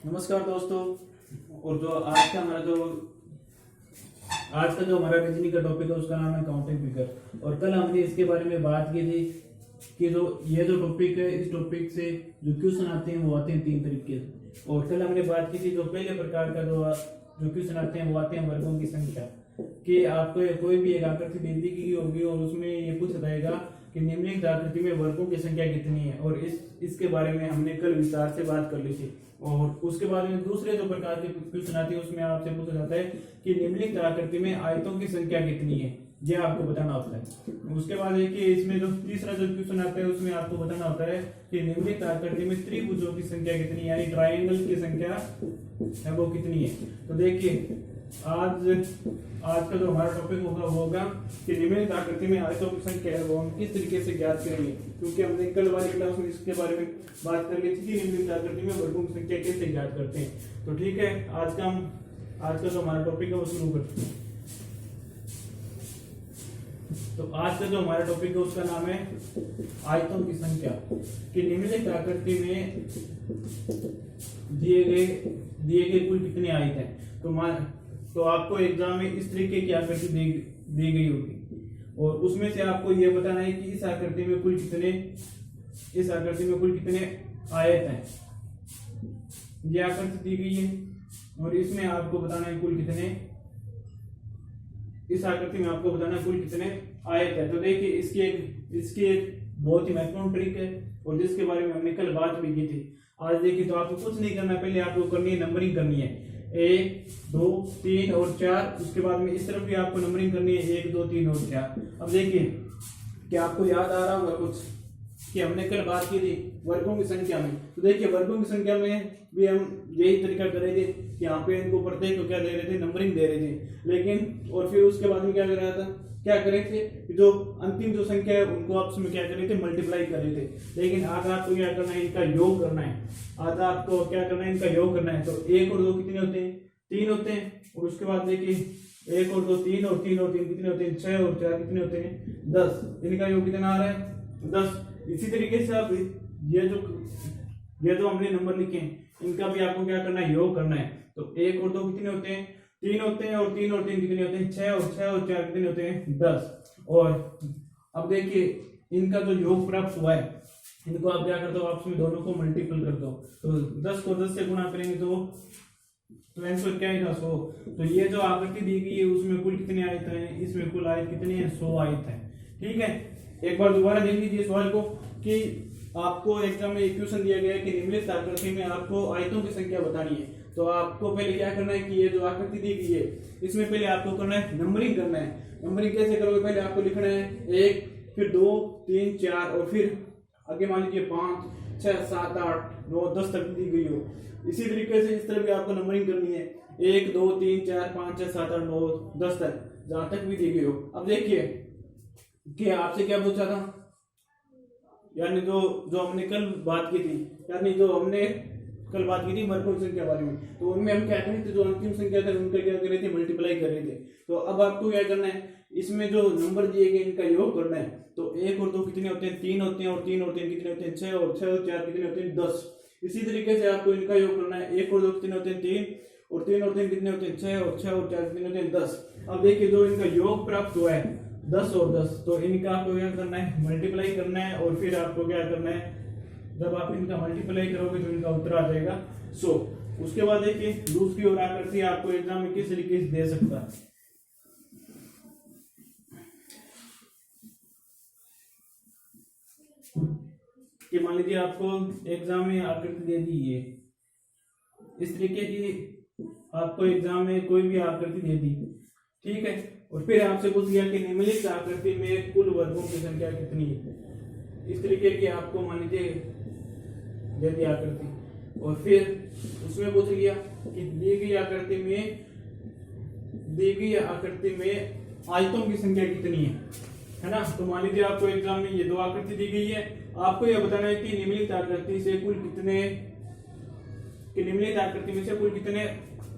नमस्कार दोस्तों। और जो आज का हमारा रीजनिंग का टॉपिक है उसका नाम है काउंटिंग फिगर। और कल हमने इसके बारे में बात की थी कि ये जो टॉपिक है, इस टॉपिक से जो क्वेश्चन आते हैं वो आते हैं 3 तरीके से। और कल हमने बात की थी जो पहले प्रकार का जो क्वेश्चन आते हैं वो आते हैं वर्गों की संख्या। कि आपको कोई भी एक आकृति दे दी गई होगी और उसमें ये पूछा जाएगा कि निम्नलिखित आकृति में वर्गों की संख्या कितनी है। और इसके बारे में हमने कल विस्तार से बात कर ली थी। और उसके बाद में दूसरे जो प्रकार के क्वेश्चन आते हैं उसमें आपसे पूछा जाता है कि निम्नलिखित आकृति में आयतों की संख्या कितनी है, यह आपको बताना होता है। उसके बाद देखिए इसमें जो तीसरा जो क्वेश्चन आता है उसमें आपको बताना होता है कि निम्नलिखित आकृति में त्रिभुजों की संख्या कितनी है, यानी ट्रायंगल की संख्या है वो कितनी है। तो देखिए आज का जो हमारा टॉपिक होगा वो होगा कि निम्नलिखित आकृति में आयतों की संख्या है वो हम किस तरीके से ज्ञात करेंगे, क्योंकि हमने कल वाली क्लास में इसके बारे में बात कर ली थी कि निम्नलिखित आकृति में वर्गों की संख्या कैसे ज्ञात करते हैं। तो ठीक है, आज का जो हमारा टॉपिक है वो शुरू करते हैं। तो आज का जो हमारा टॉपिक है उसका नाम है आयतों की संख्या। कि निम्नलिखित आकृति में दिए गए कुल कितने आयत हैं। तो आपको एग्जाम में इस तरीके की आकृति दी गई होगी और उसमें से आपको यह बताना है कि इस आकृति में कुल कितने आयत हैं। यह आकृति दी गई है और इसमें आपको बताना है इस आकृति में आपको बताना है कुल कितने आयत है। तो देखिए इसकी एक बहुत ही महत्वपूर्ण ट्रिक है और जिसके बारे में हमने कल बात भी की थी। आज देखिए तो आपको कुछ नहीं करना, पहले आपको करनी है नंबरिंग करनी है 1 2 3 और 4। उसके बाद में इस तरफ भी आपको नंबरिंग करनी है 1 2 3 और 4। अब देखिए कि आपको याद आ रहा होगा कुछ कि हमने कल बात की थी वर्गों की संख्या में। तो देखिए वर्गों की संख्या में भी हम यही तरीका कर रहे थे कि यहाँ पे इनको प्रत्येक को क्या दे रहे थे, नंबरिंग दे रहे थे। लेकिन और फिर उसके बाद में क्या कर रहा था, क्या करे थे, जो अंतिम जो संख्या है उनको आपस में क्या कर रहे थे, मल्टीप्लाई कर रहे थे। लेकिन आज आपको क्या करना है, इनका योग करना है। आज आपको क्या करना है, इनका योग करना है। तो 1 और 2 कितने होते हैं, 3 होते हैं। और उसके बाद देखिए 1 और 2 3 और 3 और 3 कितने होते हैं, 6 और 4 कितने होते हैं, 10। इनका योग कितना आ रहा है, 10। इसी तरीके से आप ये जो हमने नंबर लिखे हैं इनका भी आपको क्या करना है, योग करना है। तो 1 और 2 कितने होते हैं, 3 होते हैं। और 3 और 3 कितने होते हैं, 6 और 6 और 4 कितने होते हैं, 10। और अब देखिए इनका जो योग प्राप्त हुआ है इनको आप क्या करते हो, आपस में दोनों को मल्टीपल कर दो। तो 10 को 10 से गुणा करेंगे तो आंसर क्या है, 100। तो ये जो आकृति दी गई है उसमें कुल कितने आयत हैं, इसमें कुल आयत कितने हैं, 100 आयत है। ठीक है, एक बार दोबारा देख लीजिए सवाल को कि आपको एग्जाम में एक क्वेश्चन दिया गया है कि निम्नलिखित आकृति में आपको आयतों की संख्या बतानी है। तो आपको पहले क्या करना है कि ये जो आकृति दी गई है इसमें पहले आपको करना है नंबरिंग करना है। नंबरिंग कैसे करोगे, पहले आपको लिखना है 1 फिर 2 3 4 और फिर आगे मान लीजिए 5 6 7 8 9 10 तक दी गई हो। इसी तरीके से इस तरह भी आपको नंबरिंग करनी है 1 2 3 4 5 6 7 8 9 10 तक, जहां तक भी दी गई हो। अब देखिए कि आपसे क्या पूछा था, यानी जो हमने कल बात की थी, यानी जो हमने कल बात की थी वर्गों की संख्या के बारे में। तो उनमें हम क्या कर रहे थे, जो अंतिम संख्या थे उनका क्या कर रहे थे, मल्टीप्लाई कर रहे थे। तो अब आपको क्या करना है, इसमें जो नंबर दिए गए इनका योग करना है। तो 1 और 2 कितने होते हैं, 3 होते हैं। और 3 और 3 कितने होते हैं, 6 और 6 और 4 कितने होते हैं, 10। इसी तरीके से आपको इनका योग करना है। 1 और 2 कितने होते हैं, 3 और 3 और 3 कितने होते हैं, 6 और 6 और 4 कितने होते हैं, 10। अब देखिए जो इनका योग प्राप्त हुआ है 10 और 10, तो इनका आपको क्या करना है, मल्टीप्लाई करना है। और फिर आपको क्या करना है, जब आप इनका मल्टीप्लाई करोगे तो इनका उत्तर आ जाएगा 100। उसके बाद देखिए दूसरी और आकृति आपको एग्जाम में किस तरीके से दे सकता है। कि मान लीजिए आपको एग्जाम में आकृति दे दी है इस तरीके की, आपको एग्जाम में कोई भी आकृति दे दी, ठीक है। और फिर आपसे पूछ लिया कि निम्नलिखित आकृति में कुल वर्गों की संख्या कितनी है। इस तरीके की आपको मान लीजिए दे दी आकृति और फिर उसमें पूछ लिया कि दी गई आकृति में आयतों की संख्या कितनी है ना। तो मान लीजिए आपको एग्जाम में ये 2 आकृति दी गई है, आपको यह बताना है कि निम्नलिखित आकृति में से कुल कितने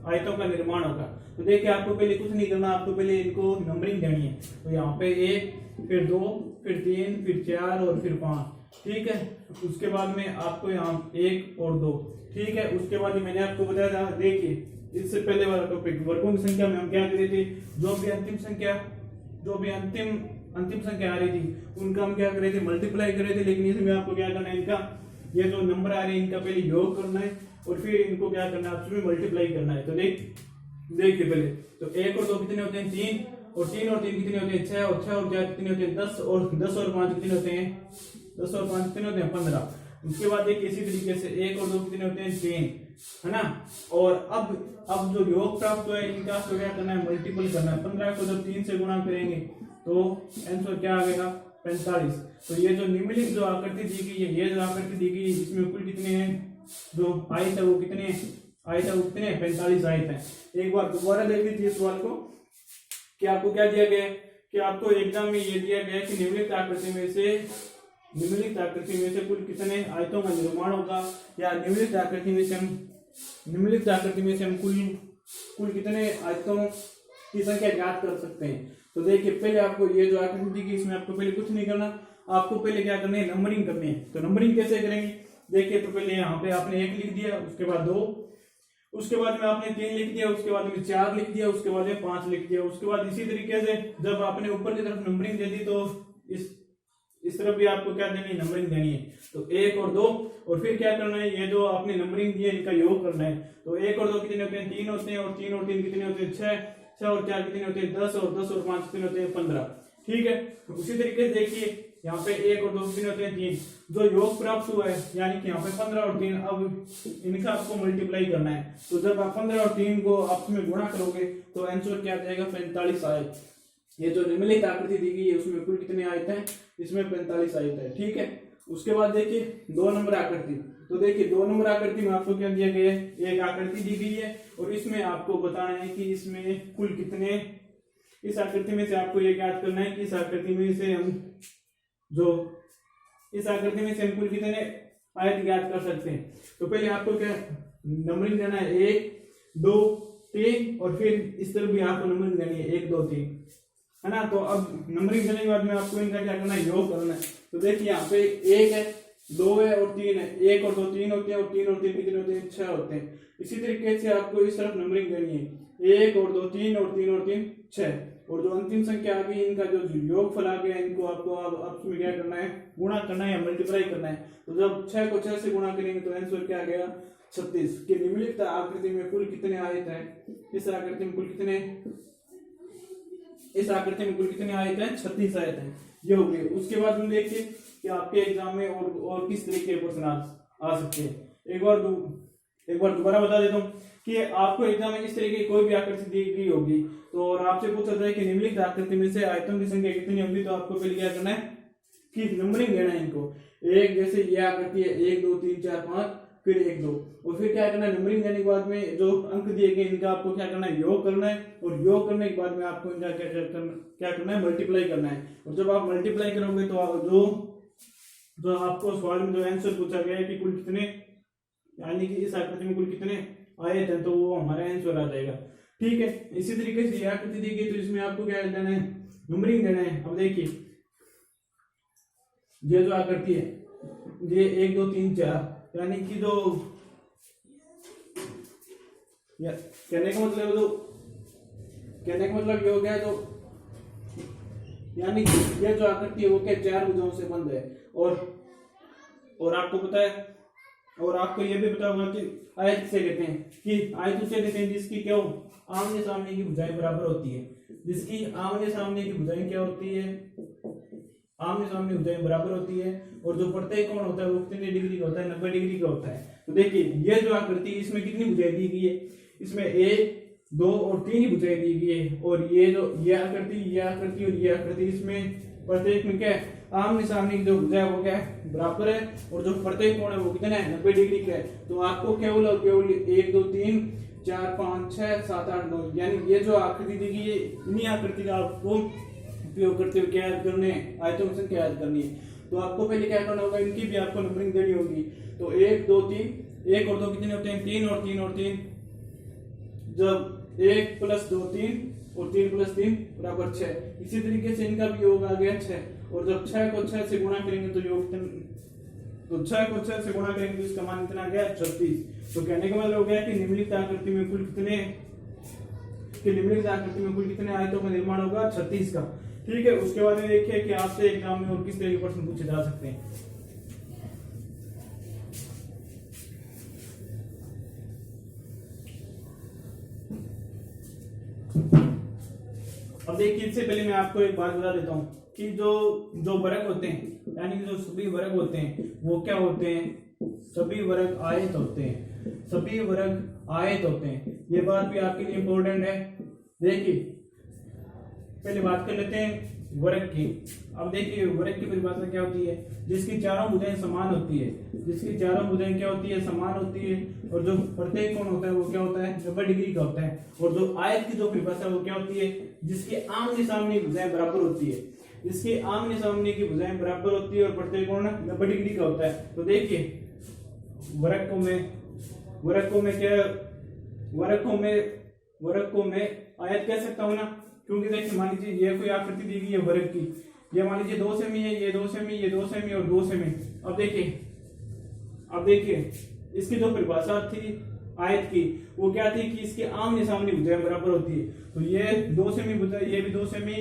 आयतों का निर्माण होगा। तो देखिए आपको पहले कुछ नहीं करना, आपको पहले इनको नंबरिंग देनी है। तो यहाँ पे 1 फिर 2 फिर 3 फिर 4 और फिर 5। ठीक है। उसके बाद में आपको यहाँ 1 और 2, ठीक है। उसके बाद मैंने आपको बताया था, देखिए इससे पहले वाला टॉपिक वर्गों की संख्या में हम क्या कर रहे थे, जो भी अंतिम संख्या आ रही थी उनका हम क्या कर रहे थे, मल्टीप्लाई कर रहे थे। लेकिन इसमें आपको क्या करना है, इनका ये जो नंबर आ रहे हैं इनका पहले योग करना है और फिर इनको क्या करना है, आपस में मल्टीप्लाई करना है। तो देखिए पहले तो 1 और 2 कितने होते हैं, 3, और 3 और 3 कितने होते हैं, 6, और 6 और 4 कितने होते हैं, 10, और 10 और 5 कितने होते हैं, 10 और 5 कितने होते हैं, 15। उसके बाद देखिए इसी तरीके से 1 और 2 कितने होते हैं, 3, है ना। और अब जो योग प्राप्त हुआ है इनका आपको क्या करना है, मल्टीपल करना है। 15 को जब 3 से गुणा करेंगे तो आंसर क्या आ गया, 45। तो ये जो निम्नलिखित जो आकृति दी गई है, ये जो आकृति दी गई है इसमें कुल कितने हैं, जो आयत है वो कितने आयत है, वो कितने 45 आयत है। एक बार दोबारा देख लीजिए सवाल को कि आपको क्या दिया गया है, कि आपको एग्जाम में ये दिया गया है कि निम्नलिखित आकृति में से कुल कितने आयतों का निर्माण होगा, या निम्नलिखित आकृति में से हम कुल कितने आयतों की संख्या ज्ञात कर सकते हैं। तो देखिए पहले आपको ये जो आकृति दी गई इसमें आपको पहले कुछ नहीं करना, आपको पहले क्या करना है, नंबरिंग करनी है। तो नंबरिंग कैसे करेंगे, देखिए तो पहले यहाँ पे आपने 1 लिख दिया, उसके बाद 2, उसके बाद में आपने 3 लिख दिया, उसके बाद में 4 लिख दिया, उसके बाद में 5 लिख दिया। उसके बाद इसी तरीके से जब आपने ऊपर की तरफ नंबरिंग दे दी तो इस तरफ भी आपको क्या देनी है, नंबरिंग देनी है। तो 1 और 2, और फिर क्या करना है, ये जो आपने नंबरिंग दी है इनका योग करना है। तो 1 और 2 कितने होते हैं, 3 होते हैं, और 3 और 3 कितने होते हैं, 6, 6 और 4 कितने होते हैं, 10, और 10 और 5 कितने होते हैं, 15। ठीक है। उसी तरीके से देखिए यहाँ पे 1 और 2 कितने होते हैं, 3। जो योग प्राप्त हुआ है यानी कि यहाँ पे 15 और 3, अब इनका आपको मल्टीप्लाई करना है। तो जब आप 15 और 3 को आपस में गुणा करोगे तो आंसर क्या आ जाएगा, 45 आयत। ये जो निम्नलिखित आकृति दी गई है उसमें कुल कितने आयत हैं, इसमें 45 आयत है। ठीक है। उसके बाद देखिए 2 नंबर आकृति। तो देखिए 2 नंबर आकृति में आपको क्या दिया गया है, एक आकृति दी गई है और इसमें आपको बताना है कि इसमें कुल कितने, इस आकृति में से आपको ये ज्ञात करना है कि इस आकृति में से हम कुल कितने आयत ज्ञात कर सकते हैं। तो पहले आपको क्या नंबरिंग देना है, 1, 2, 3, और फिर इस तरफ भी आपको नंबरिंग देनी है 1, 2, 3, है ना। तो अब नंबरिंग देने के बाद में आपको इनका क्या करना है, योग करना है। तो देखिए यहाँ पे 1 है, 2 है और 3 है। 1 और 2 3 होते हैं, और 3 और 3 कितने होते हैं, 6 होते हैं। इसी तरीके से आपको इस तरफ नंबरिंग देनी है, 1 और 2 3, और 3 और 3 6, और जो अंतिम संख्या आ गई इनका जो योगफल आ गया इनको आपको अब में क्या करना है, गुणा करना है या मल्टीप्लाई करना है। तो जब 6 को 6 से गुणा करेंगे तो आंसर क्या आ गया, 36। कि निम्नलिखित आकृति में कुल कितने आयत हैं, इस आकृति में कुल कितने आयत हैं, 36 आयत हैं। ये हो गए। उसके बाद हम देखिए कि आपके एग्जाम में और किस तरीके के क्वेश्चन आ सकते हैं। एक बार दोबारा बता देता हूँ कि आपको एग्जाम में इस तरीके की कोई भी आकृति दी गई होगी तो और आपसे पूछा जाए कि निम्नलिखित आकृति में से आयतों की संख्या कितनी होगी, तो आपको पहले क्या करना है कि नंबरिंग देना है इनको। एक जैसे ये आकृति है 1 2 3 4 5, फिर 1 2, और फिर क्या करना है, नंबरिंग देने के बाद में जो अंक दिए गए इनका आपको क्या करना है, योग करना है। और योग करने के बाद में आपको इनका क्या करना है, मल्टीप्लाई करना है। और जब आप मल्टीप्लाई करोगे तो जो आपको सवाल में जो आंसर पूछा गया है कि कुल कितने, यानी कि इस आकृति में कुल कितने आयत हैं, तो वो हमारा आंसर आ जाएगा। ठीक है। इसी तरीके से यह आकृति दी गई तो इसमें आपको क्या देना है, नंबरिंग देना है। अब देखिए ये जो आकृति है ये 1 2 3 4, यानी कि जो कहने का मतलब ये हो गया, तो यानी ये जो आकृति है वो क्या 4 भुजाओं से बंद है। और आपको पता है, और आपको ये भी पता होगा कि आयत किसे कहते हैं, कि आयत उसे कहते हैं जिसकी क्या आमने सामने की भुजाएं बराबर होती है। जिसकी आमने सामने की भुजाएं क्या होती है, आमने सामने भुजाएं बराबर होती है। और जो प्रत्येक कोण होता है वो कितने डिग्री का होता है, 90 डिग्री का होता है। तो देखिए ये जो आकृति इसमें कितनी भुजाएं दी गई है, इसमें 1 2 और 3 ही भुजाएं दी गई है। और ये आकृति इसमें प्रत्येक में क्या है, आमने सामने की जो भुजा है वो क्या है, बराबर है। और जो प्रत्येक कोण है वो कितना है, 90 डिग्री का है। तो आपको केवल 1 2 3 4 5 6 7 8 9, यानी ये जो आकृति दी गई है इन्हीं आकृति का आपको उपयोग करते हुए क्या याद करने हैं, आयतों की संख्या याद करनी है। तो आपको पहले क्या करना होगा, इनकी भी आपको नंबरिंग देनी होगी। तो 1 2 3, 1 और 2 कितने होते हैं, 3 और 3 और 3, जब 1 + 2 3 और 3 + 3 = 6। इसी तरीके से इनका भी योग आ गया 6। और जब 6 को 6 से गुणा करेंगे तो योग तो 6 को 6 से गुणा करेंगे तो इसका मान कितना आ गया 36। तो कहने का मतलब हो गया कि निम्नलिखित आकृति में कुल कितने आयतों का निर्माण होगा 36 का। ठीक है, उसके बाद में देखिए कि आपसे एग्जाम में और किस तरह के प्रश्न पूछे जा सकते हैं। अब देखिए, इससे पहले मैं आपको एक बात बता देता हूँ कि जो वर्ग होते हैं, यानी कि जो सभी वर्ग होते हैं वो क्या होते हैं, सभी वर्ग आयत होते हैं, सभी वर्ग आयत होते हैं। ये बात भी आपके लिए इंपॉर्टेंट है। देखिए, पहले बात कर लेते हैं वर्ग की। अब देखिए, वर्ग की परिभाषा क्या होती है, जिसकी चारों भुजाएं समान होती है, जिसकी चारों भुजाएं क्या होती है, समान होती है, और जो प्रत्येक कोण होता है वो क्या होता है 90 डिग्री का होता है। और जो आयत की जो परिभाषा वो क्या होती है, जिसकी आमने सामने भुजाएं बराबर होती है, जिसकी आमने सामने की भुजाएं बराबर होती है और प्रत्येक कोण 90 डिग्री का होता है। तो देखिए, वर्ग को मैं आयत कह सकता हूं ना, क्योंकि देखिए मान लीजिए ये कोई आकृति दी गई है वर्ग की, ये मान लीजिए 2 सेमी है, ये 2 सेमी, ये 2 सेमी और 2 सेमी। अब देखिए इसकी जो परिभाषा थी आयत की वो क्या थी कि इसके आमने सामने भुजाएं बराबर होती है। तो ये 2 सेमी भुजा, ये भी 2 सेमी,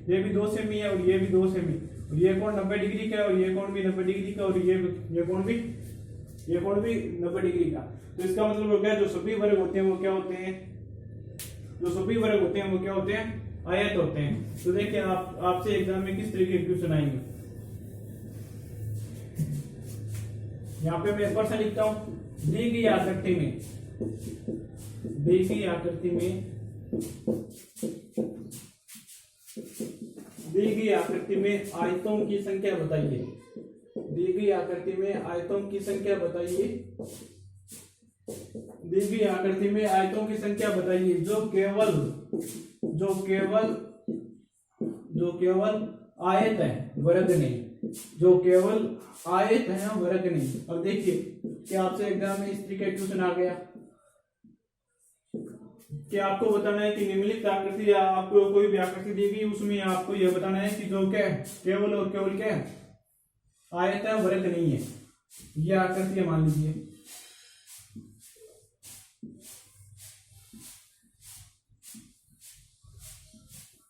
ये भी 2 सेमी है और ये भी 2 सेमी, और ये कोण 90 डिग्री का है और ये कोण भी 90 डिग्री का, और ये कोण भी 90 डिग्री का। तो इसका मतलब हो गया जो सभी वर्ग होते हैं वो क्या होते हैं, आयत होते हैं। तो देखिए आपसे एग्जाम में किस तरीके के क्वेश्चन आएंगे। यहाँ पे मैं प्रश्न लिखता हूं, दी गई आकृति में आयतों की संख्या बताइए, दी गई आकृति में आयतों की संख्या बताइए, दी गई आकृति में आयतों की संख्या बताइए जो केवल आयत है, वर्ग नहीं, जो केवल आयत है वर्ग नहीं। अब देखिए कि आपसे एग्जाम में इस तरीके का क्वेश्चन आ गया कि आपको बताना है कि निम्नलिखित आकृति या आपको कोई भी आकृति दी गई उसमें आपको यह बताना है कि जो क्या केवल और केवल क्या है आयत है, वर्ग नहीं है। यह आकृति मान लीजिए,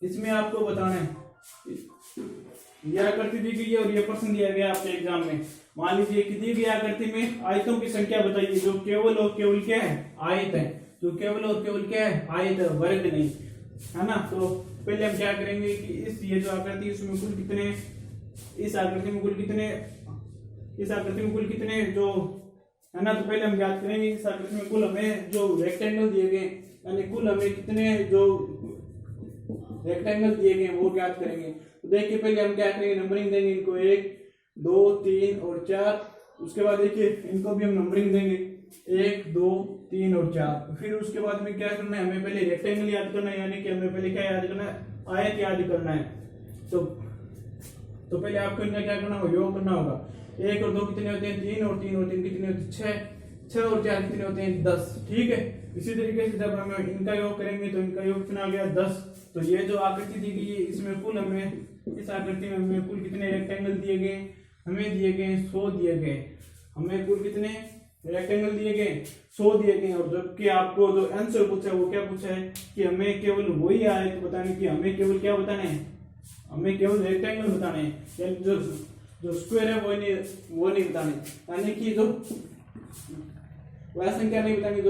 इसमें आपको बताना है, यह आकृति दी गई है और यह प्रश्न दिया गया आपके एग्जाम में। मान लीजिए कि दी गई आकृति में आयतों की संख्या बताइए जो केवल और केवल क्या है, आयत है, जो केवल और केवल क्या है, आयत है, वर्ग नहीं, है ना। तो पहले हम क्या करेंगे कि ये जो आकृति इसमें कुल कितने, इस आकृति में कुल कितने जो है ना, तो पहले हम याद करेंगे इस आकृति में कुल हमें जो रेक्टेंगल दिए गए, यानी कुल हमें कितने जो रेक्टेंगल दिए गए वो ज्ञात करेंगे। तो देखिए पहले हम क्या करेंगे, नंबरिंग देंगे इनको 1 2 3 और 4। उसके बाद देखिए इनको भी हम नंबरिंग देंगे 1 2 3 और 4। फिर उसके बाद में क्या करना है, हमें पहले रेक्टेंगल याद करना है, यानी कि हमें पहले क्या याद करना है, आयत याद करना है। तो पहले आपको इनका क्या करना होगा, योग करना होगा। 1 और 2 कितने होते हैं, 3 और 3 और 3 कितने होते हैं, 6 और 4 कितने होते हैं, 10। ठीक है, इसी तरीके से जब हम इनका योग करेंगे तो इनका योग कितना आ गया 10। तो ये जो आकृति दी गई है इसमें कुल हमें, इस आकृति में हमें कुल कितने रेक्टेंगल दिए गए, हमें दिए गए 100 दिए गए, हमें कुल कितने रेक्टेंगल दिए गए 100 दिए गए। और जबकि आपको जो आंसर पूछा है वो क्या पूछा है कि हमें केवल वही आयत बताने की, हमें केवल क्या बताना है, हमें केवल रेक्टेंगल बताने हैं, यानी जो स्क्वायर है वो नहीं बताने, यानी कि जो वह संख्या नहीं बतानी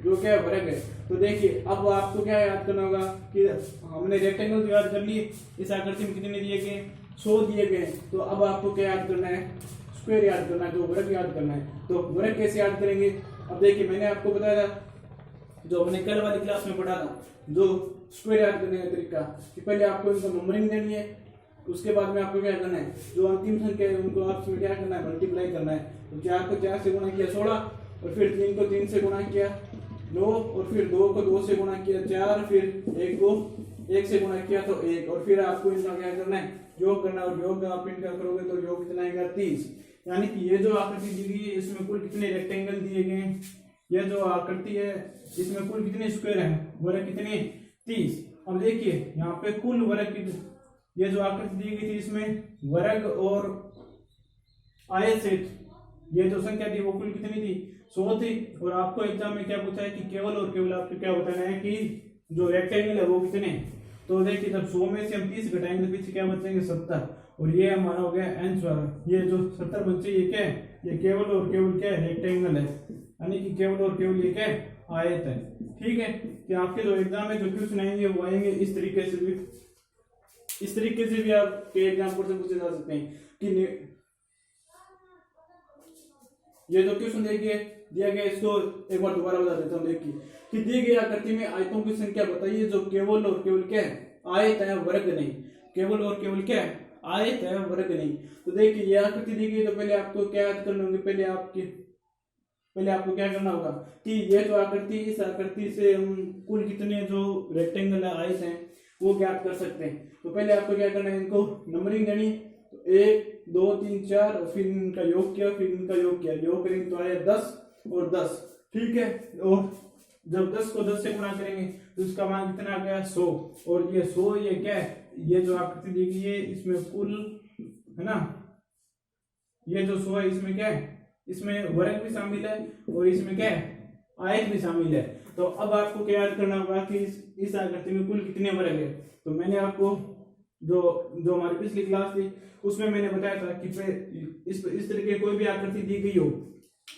जो क्या वर्ग है। तो देखिए अब आपको क्या याद करना होगा कि हमने रेक्टेंगल याद कर लिए, इस आकृति में कितने दिए गए 100 दिए गए। तो अब आपको क्या याद करना है, स्क्वायर याद करना है, तो वर्ग याद करना है। तो वर्ग कैसे याद करेंगे, अब देखिए मैंने आपको बताया था जो हमने कल वाली क्लास में पढ़ा था, जो स्क्वायर याद करने का तरीका कि पहले आपको इनको नंबरिंग देनी है, उसके बाद में आपको क्या करना है, जो अंतिम संख्या है उनको आपस में क्या करना है, मल्टीप्लाई करना है। तो 4 को 4 से गुणा किया 16, और फिर 3 को 3 से गुणा किया 9, और फिर 2 को 2 से गुणा किया 4, फिर 1 को 1 से गुणा किया तो 1, और फिर आपको इनका क्या करना है, योग करना, और योग आप इनका करोगे तो योग कितना आएगा 30। यानी कि ये जो आकृति दी गई है इसमें कुल कितने रेक्टेंगल दिए गए हैं, यह जो आकृति है इसमें कुल कितने स्क्वायर हैं, वर्ग कितने 30। अब देखिए यहाँ पे कुल वर्ग ये जो आकृति दी गई थी इसमें वर्ग और आयत से ये जो संख्या थी वो कुल कितनी थी 100 थी। और आपको एग्जाम में क्या पूछा है कि केवल और केवल आपको क्या बताना है कि जो रेक्टेंगल है वो कितने। तो देखिए जब 100 में से हम 30 घटाएंगे तो पीछे क्या बचेंगे 70 और ये हमारा हो गया आंसर। ये जो 70 बचे ये क्या है, ये केवल और केवल क्या है रेक्टेंगल है, यानी कि केवल और केवल ये क्या है आयत है। ठीक है कि आपके जो एग्जाम में जो क्वेश्चन आएंगे वो आएंगे इस तरीके से भी, इस तरीके से भी आपके एग्जाम क्वेश्चन पूछे जा सकते हैं कि ये जो क्वेश्चन देखिए दिया गया, इसको एक बार दोबारा बता देता हूँ। देखिए कि दी गई आकृति में आयतों की संख्या बताइए जो केवल और केवल क्या है आयत है वर्ग नहीं, केवल और केवल क्या है आयत है वर्ग नहीं। तो देखिए ये आकृति दी गई तो पहले आपको क्या याद करना होगी, पहले आपको क्या करना होगा कि ये जो आकृति, इस आकृति से हम कुल कितने जो रेक्टेंगल है आयत हैं वो ज्ञात कर सकते हैं। तो पहले आपको क्या करना है, इनको नंबरिंग करनी है। तो 1 2 3 4 और फिर इनका योग किया, फिर इनका योग किया, योग करेंगे तो आया 10 और 10। ठीक है, और जब 10 को 10 से गुणा करेंगे तो इसका मान कितना आ गया 100। और ये 100 ये क्या है, ये जो आकृति दी गई है इसमें कुल है ना, ये जो 100 है इसमें क्या है, इसमें वर्ग भी शामिल है और इसमें क्या है आयत भी शामिल है। तो अब आपको क्या याद करना होगा कि इस आकृति में कुल कितने वर्ग है। तो मैंने आपको जो हमारी पिछली क्लास थी उसमें मैंने बताया था कि इस तरीके कोई भी आकृति दी गई हो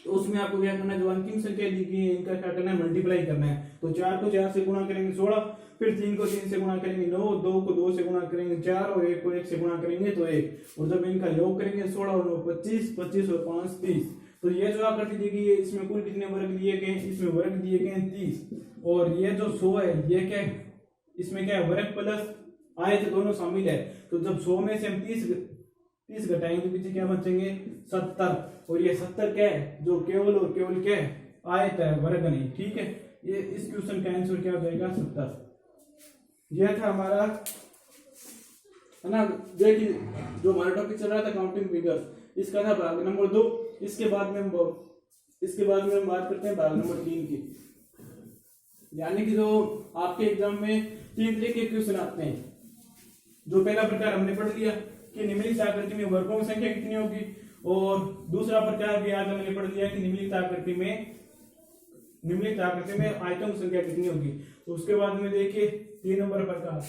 तो उसमें आपको क्या करना है, जो अंतिम संख्या दी गई है इनका क्या करना है मल्टीप्लाई करना है। तो 4 को 4 से गुणा करेंगे 16, फिर 3 को 3 से गुणा करेंगे 9, 2 को 2 से गुणा करेंगे 4 और 1 को 1 से गुणा करेंगे तो 1। और जब इनका योग करेंगे 16 और 9 25, 25 और 5 30। तो ये जो आकृति दी गई है इसमें कुल कितने वर्ग दिए गए, इसमें वर्ग दिए गए 30। और ये जो 100 है ये क्या है, इसमें क्या है वर्ग प्लस आयत दोनों शामिल है। तो जब 100 में से हम 30 घटाएंगे तो पीछे क्या बचेंगे 70। और ये 70 क्या है, जो केवल और केवल क्या है आयत है वर्ग नहीं। ठीक है, ये इस क्वेश्चन का आंसर क्या हो जाएगा 70। यह था हमारा है ना। देखिए जो हमारा टॉपिक चल रहा था काउंटिंग फिगर्स, इसका था भाग नंबर 2। इसके बाद में हम बात करते हैं भाग नंबर 3 की, यानी कि जो आपके एग्जाम में 3 तरीके के क्वेश्चन आते हैं। जो पहला प्रकार हमने पढ़ लिया कि निम्नलिखित आकृति में वर्गों की संख्या कितनी होगी, और दूसरा प्रकार भी आज हमने पढ़ लिया कि निम्नलिखित आकृति में आयतों की संख्या कितनी होगी। तो उसके बाद में देखिए 3 नंबर प्रकार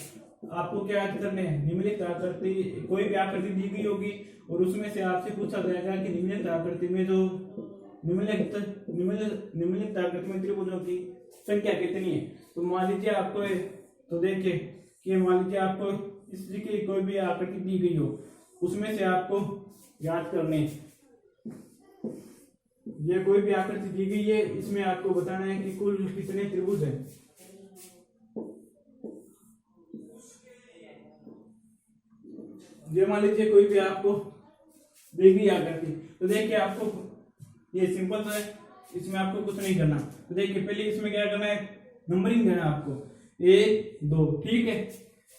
आपको क्या याद करने हैं, निम्नलिखित आकृति कोई भी आकृति दी गई होगी और उसमें से आपसे पूछा जाएगा कि निम्नलिखित आकृति में जो निम्नलिखित आकृति में त्रिभुजों की संख्या कितनी है। तो मान लीजिए आपको, तो देखिए कि मान लीजिए आपको इस तरीके की कोई भी आकृति दी गई हो, उसमें से आपको याद करने, ये कोई भी आकृति दी गई है इसमें आपको बताना है कि कुल कितने त्रिभुज हैं। ये मान लीजिए कोई भी आपको दी गई आकृति, तो देखिए आपको ये सिंपल है, इसमें आपको कुछ नहीं करना। तो देखिए पहले इसमें क्या करना है, नंबरिंग देना आपको 1 2। ठीक है,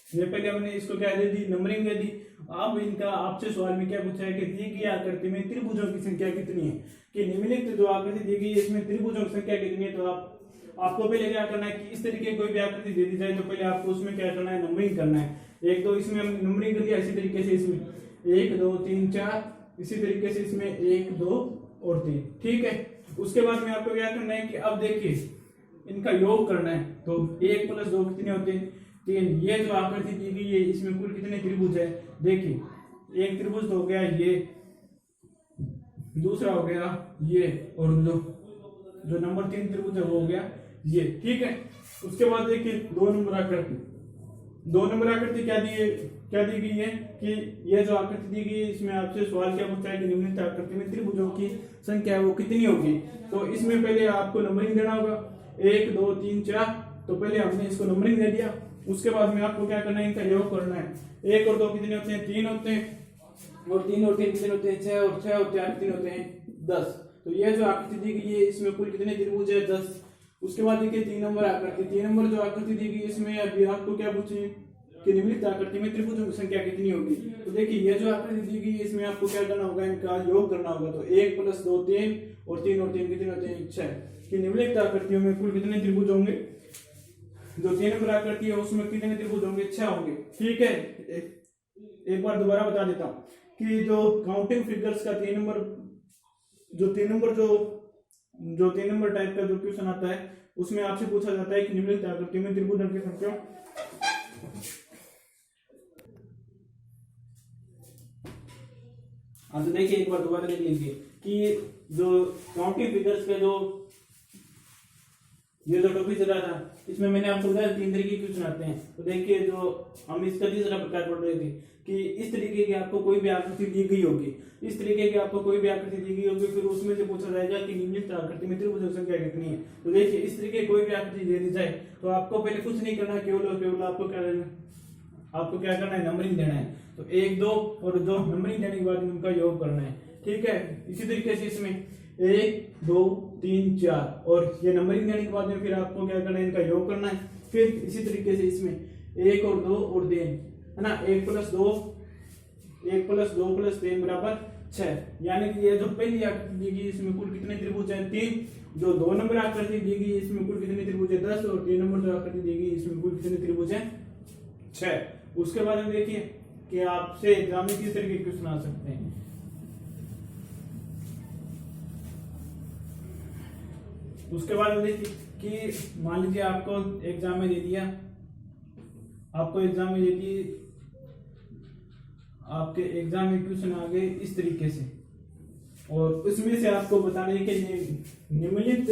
ये पहले हमने इसको क्या दे दी नंबरिंग दे दी। अब इनका आपसे सवाल में क्या पूछा है कि दी गई आकृति में त्रिभुजों की संख्या कितनी है, कि निम्नलिखित जो आकृति दी गई है इसमें त्रिभुजों की संख्या कितनी है। तो आपको पहले क्या करना है कि इस तरीके कोई भी आकृति दे दी जाए तो पहले आपको उसमें क्या करना है नंबरिंग करना है। 1 2 इसमें हमने नंबरिंग कर दिया, इसी तरीके से इसमें 1 2 3 4, इसी तरीके से इसमें 1 2 और 3। ठीक है, उसके बाद में आपको क्या करना है कि अब देखिए इनका योग करना है। तो 1 + 2 कितने होते हैं 3। ये जो आकृति दी गई है इसमें कुल कितने त्रिभुज है, देखिए एक त्रिभुज हो गया ये, दूसरा हो गया ये, और जो नंबर 3 त्रिभुज है वो हो गया ये। ठीक है, उसके बाद देखिए 2 नंबर आकृति क्या दी गई है कि ये जो आकृति दी गई है इसमें आपसे सवाल क्या पूछा है कि निम्नलिखित आकृति में त्रिभुजों की संख्या है वो कितनी होगी। तो इसमें पहले आपको नंबरिंग देना होगा 1 2 3 4। तो पहले हमने इसको नंबरिंग दे दिया, उसके बाद में आपको क्या करना है इनका योग करना है। 1 और 2 कितने होते हैं 3 होते हैं, और 3 और 3 कितने होते हैं 6, और 6 और 4 कितने होते हैं 10। तो ये जो आकृति दी गई है इसमें कुल कितने त्रिभुज है 10। उसके बाद देखिए 3 नंबर आकृति, 3 नंबर जो आकृति दी गई इसमें अभी आपको क्या पूछे कि निम्नलिखित आकृति में त्रिभुजों की संख्या कितनी होगी। तो देखिए ये जो आकृति दी गई है इसमें आपको क्या करना होगा, इनका योग करना होगा। तो 1 + 2 3, और 3 और 3 कितने होते हैं 6, कि निम्नलिखित आकृतियों में कुल कितने त्रिभुज होंगे। जो 3 नंबर आकृति है उसमें कितने त्रिभुज होंगे 6 होंगे। ठीक है, एक बार दोबारा बता देता हूँ कि जो काउंटिंग फिगर्स का 3 नंबर टाइप का जो क्वेश्चन आता है उसमें आपसे पूछा जाता है कि निम्नलिखित आकृति में त्रिभुज की संख्या। हाँ तो देखिए एक बार दोबारा देख लीजिए कि जो काउंटिंग फिगर्स का जो ये जो टॉपिक चला था इसमें मैंने आपको बताया 3 तरीके के क्वेश्चन आते हैं। तो देखिए जो हम इसका तीसरा प्रकार पढ़ रहे थे कि इस तरीके की आपको कोई भी आकृति दी गई होगी, इस तरीके की आपको कोई भी आकृति दी गई होगी, फिर उसमें से पूछा जाएगा कि निम्नलिखित आकृति में त्रिभुज की संख्या कितनी है। तो देखिए इस तरीके कोई भी आकृति दे दी जाए तो आपको पहले कुछ नहीं करना, केवल आपको क्या करना है, नंबरिंग देना है। तो 1 2 और 2 नंबरिंग देने के बाद उनका योग करना है। ठीक है, इसी तरीके से इसमें 1 2 3 4 और ये नंबरिंग देने के बाद में फिर आपको क्या करना है, इनका योग करना है। फिर इसी तरीके से इसमें 1 और 2 और 3 है ना, 1 + 2 + 3 = 6। यानी कि ये जो पहली आकृति दी गई इसमें कुल कितने त्रिभुज हैं, 3। जो 2 नंबर आकृति दी गई इसमें कुल कितने त्रिभुज है, 10। और 3 नंबर जो आकृति दी गई इसमें कुल कितने त्रिभुज हैं, 6। उसके बाद में देखिए कि आपसे एग्जाम में किस तरीके के क्वेश्चन आ सकते हैं। उसके बाद में देखिए कि मान लीजिए आपको एग्जाम में दे दिया, आपके एग्जाम में क्वेश्चन आ गए इस तरीके से और उसमें से आपको बताना है कि निम्नलिखित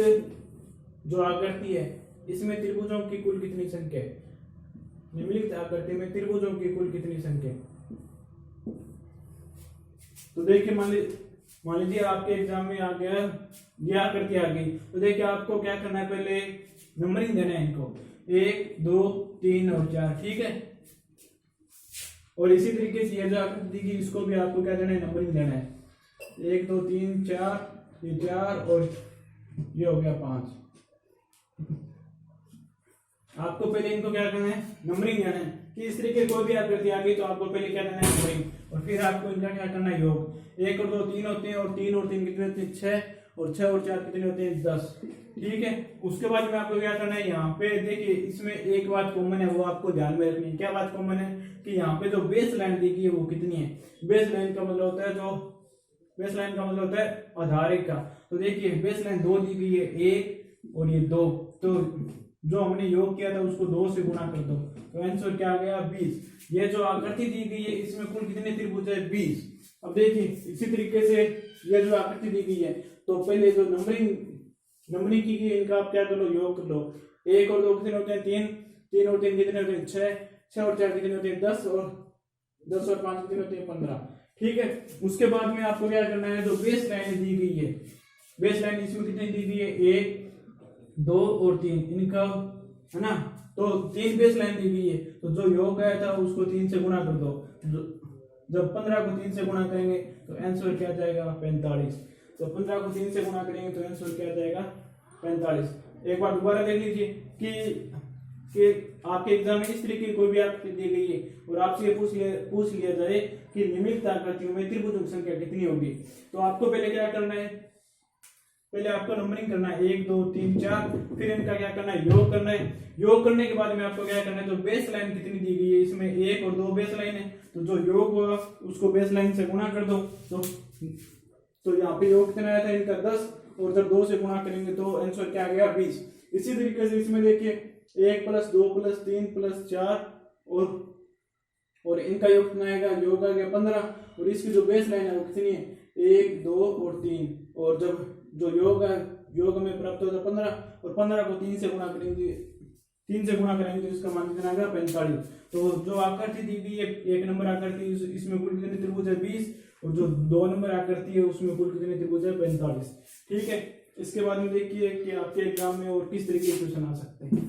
जो आकृति है इसमें त्रिभुजों की कुल कितनी संख्या है, निम्नलिखित आकृति में त्रिभुजों की कुल कितनी संख्या है। तो देखिए मान लीजिए आपके एग्जाम में आ गया ये आकृति आ गई, तो देखिए आपको क्या करना है, पहले नंबरिंग देना है इनको 1 2 3 और 4। ठीक है, और इसी तरीके से ये जो आकृति दी गई इसको भी आपको क्या देना है, नंबरिंग देना है 1 2 3 4, ये 4 और ये हो गया 5। आपको पहले इनको क्या करना है, नंबरिंग देना है कि इस तरीके कोई भी आकृति आ गई तो आपको पहले क्या करना है, नंबरिंग। और फिर आपको इनका क्या करना है, योग। 1 और 2 3 होते हैं और 3 और 3 कितने होते हैं, 6। और 6 और 4 कितने होते हैं, 10। ठीक है, उसके बाद में आपको क्या करना है, यहाँ पे देखिए इसमें एक बात कॉमन है वो आपको ध्यान में रखनी है। क्या बात कॉमन है कि यहाँ पे जो बेस लाइन दी गई है वो कितनी है। बेस लाइन का मतलब होता है आधार एक का। तो देखिए बेस लाइन 2 दी गई है, 1 और ये 2। तो जो हमने योग किया था उसको 2 से गुणा कर दो तो आंसर क्या आ गया, 20। ये जो आकृति दी गई है इसमें कुल कितने त्रिभुज है, 20। अब देखिए इसी तरीके से ये जो आकृति दी गई है तो पहले जो नंबरिंग की गई इनका आप क्या कर लो, योग कर लो। 1 और 2 कितने होते हैं, 3। 3 और 3 कितने होते हैं, 6। 6 और 4 कितने होते हैं, 10। और 10 और 5 कितने होते हैं, 15। ठीक है, उसके बाद में आपको क्या करना है, जो बेस लाइन दी गई है, बेस लाइन इसमें कितनी दी गई है, 1 2 और 3 इनका है ना। तो 3 बेस लाइन दी गई है तो जो योग आया था उसको 3 से गुणा कर दो। जब 15 को 3 से गुणा करेंगे तो आंसर क्या जाएगा, 45। तो 15 को 3 से गुणा करेंगे तो आंसर क्या जाएगा, 45। एक बार दोबारा देख लीजिए कि आपके एग्जाम में इस तरीके की कोई भी आकृति दी गई है और आपसे पूछ लिया जाए कि निम्नलिखित आकृतियों में त्रिभुजों की संख्या कितनी होगी। तो आपको पहले क्या करना है, पहले आपको नंबरिंग करना है 1 2 3 4। फिर इनका क्या करना है, योग करना है। योग करने के बाद में आपको क्या करना है, तो बेस लाइन कितनी दी गई है इसमें 1 और 2 बेस लाइन है तो जो योग हुआ उसको बेस लाइन से गुणा कर दो। तो यहाँ पे योग कितना आया था इनका, 10। और जब 2 से गुणा करेंगे तो आंसर क्या आ गया, 20। इसी तरीके से इसमें देखिए 1 + 2 + 3 + 4 और इनका योग कितना आएगा, योग आ गया 15। और इसकी जो बेस लाइन है वो कितनी है, 1 2 और 3। और जब जो योग में प्राप्त होगा 15 और 15 को 3 से गुणा करेंगे तो इसका मान कितना आएगा, 45। तो जो आकृति दी गई है 1 नंबर आकृति इसमें कुल कितने त्रिभुज है, 20। और जो 2 नंबर आकृति है उसमें कुल कितने त्रिभुज है, 45। ठीक है, इसके बाद में देखिए कि आपके एग्जाम में और किस तरीके के क्वेश्चन आ सकते हैं।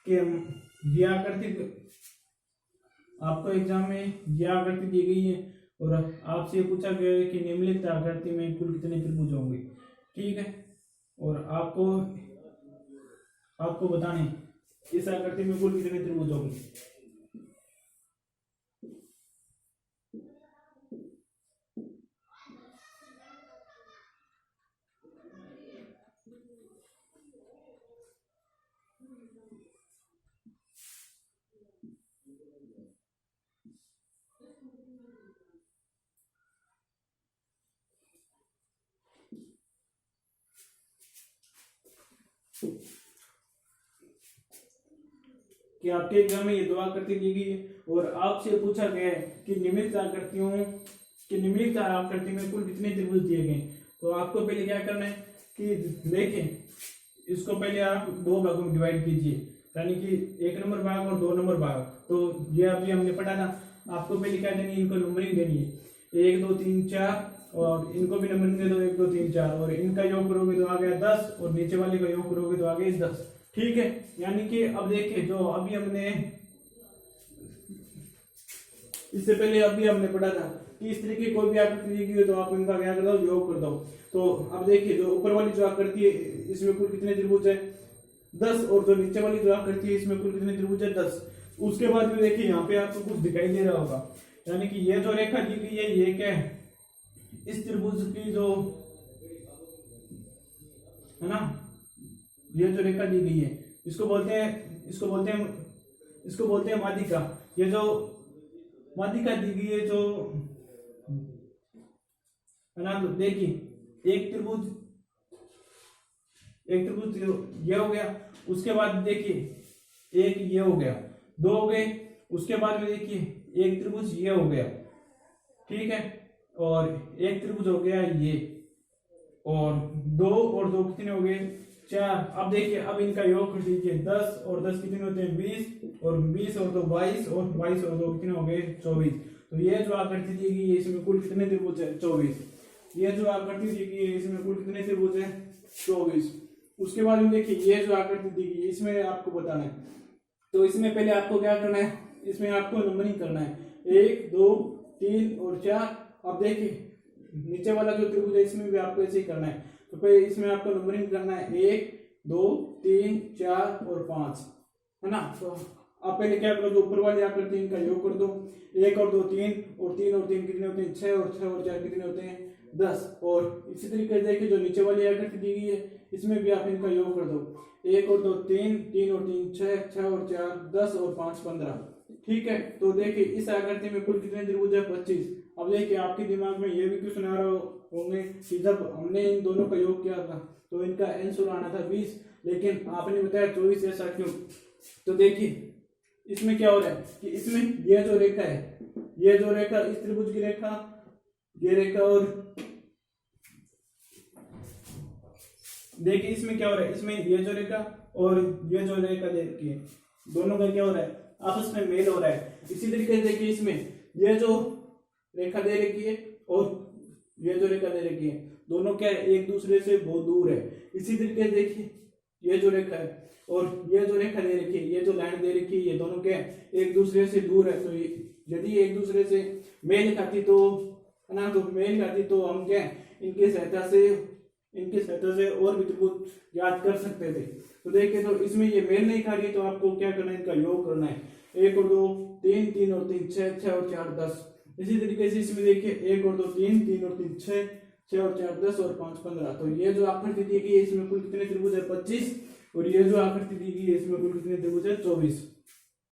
कि ये आकृति आपको एग्जाम में ये आकृति दी गई है और आपसे पूछा गया है कि निम्नलिखित आकृति में कुल कितने त्रिभुज होंगे। ठीक है, और आपको बताने इस आकृति में कुल कितने त्रिभुज होंगे। कि आपके एग्जाम में ये दो आकृति दी गई है और आपसे पूछा गया है कि निम्नलिखित आकृति में कुल कितने त्रिभुज दिए गए। तो आपको पहले क्या करना है कि देखें इसको पहले आप दो भागों में डिवाइड कीजिए, यानी कि 1 नंबर भाग और 2 नंबर भाग। तो ये अभी हमने पढ़ा ना, आपको पहले क्या देनी है, इनको नंबरिंग देनी है 1 2 3 4 और इनको भी नंबरिंग दे दो 1 2 3 4 और इनका योग करोगे तो आ गया 10 और नीचे वाले का योग करोगे तो आ गया 10। ठीक है, यानी कि अब देखिए जो अभी हमने इससे पहले अभी हमने पढ़ा था कि इस तरीके कोई भी आकृति दी गई हो तो आप इनका क्या कर दो, योग कर दो। तो अब देखिए जो ऊपर वाली जो आकृति है इसमें कुल कितने त्रिभुज है 10 और जो नीचे वाली जो आकृति है इसमें कुल कितने त्रिभुज है 10। उसके बाद में देखिए यहाँ पे आपको कुछ दिखाई दे रहा होगा, यानी कि ये जो रेखा दी गई है ये क्या है, इस त्रिभुज की जो है ना, ये जो रेखा दी गई है इसको बोलते हैं माध्यिका। ये जो माध्यिका दी गई है जो है ना, तो देखिए एक त्रिभुज ये हो गया, उसके बाद देखिए एक ये हो गया, दो हो गए, उसके बाद में देखिए एक त्रिभुज ये हो गया, ठीक है, और एक त्रिभुज हो गया ये, और दो कितने हो गए 4। अब देखिए अब इनका योग कर दीजिए 10 और 10 कितने होते हैं 20 और 20 और 2 22 और 22 और 2 कितने हो गए 24। तो ये जो आकृति दी गई है इसमें कुल कितने त्रिभुज है 24। ये जो आकृति दी गई है इसमें कुल कितने त्रिभुज है 24। उसके बाद में देखिए ये जो आकृति दी गई है इसमें आपको बताना है, तो इसमें पहले आपको क्या करना है, इसमें आपको नंबरिंग करना है 1 2 3 और 4। अब देखिए नीचे वाला जो त्रिभुज है इसमें भी आपको ऐसे ही करना है, तो पहले इसमें आपको नंबरिंग करना है 1 2 3 4 और 5, है ना। तो आप पहले क्या करो, जो ऊपर वाली आकृति इनका योग कर दो, 1 और 2 3 और 3 और 3 कितने होते हैं 6 और 6 और 4 कितने होते हैं 10। और इसी तरीके से देखिए जो नीचे वाली आकृति दी गई है इसमें भी आप इनका योग कर दो, 1 और 2 3 3 और 3 6 6 और 4 10 और 5 15। ठीक है, तो देखिए इस आकृति में कुल कितने त्रिभुज है 25। अब देखिए आपके दिमाग में ये भी क्वेश्चन आ रहा होंगे कि जब हमने इन दोनों का योग किया था तो इनका आंसर आना था 20, लेकिन आपने बताया 24, ऐसा क्यों। तो देखिए इसमें क्या हो रहा है कि इसमें ये जो रेखा है, ये जो रेखा इस त्रिभुज की रेखा, ये रेखा, और देखिए इसमें क्या हो रहा है, इसमें ये जो रेखा और ये जो रेखा देखिए दोनों का क्या हो रहा है आपस में मेल हो रहा है। इसी तरीके से देखिए इसमें ये जो रेखा दे रखी है और ये जो रेखा दे रखी है दोनों क्या है एक दूसरे से बहुत दूर है। इसी तरीके से देखिए ये जो रेखा है और ये जो रेखा दे रखी है, ये जो लाइन दे रखी है, ये दोनों क्या है एक दूसरे से दूर है। तो यदि एक दूसरे से मेल खाती तो है ना, तो मेल खाती तो हम क्या इनके सहायता से और भी त्रिभुज याद कर सकते थे। तो देखिए तो इसमें ये मेल नहीं खा रही, तो आपको क्या करना है, इनका योग करना है 1 और 2 3 3 और 3 6 6 और 4 10। इसी तरीके से इसमें देखिए 1 और 2 3 3 और 3 6 6 और 4 10 और 5 15। तो ये जो आकृति दी गई है इसमें कुल कितने त्रिभुज है 25, और ये जो आकृति दी गई है इसमें कुल कितने त्रिभुज है 24।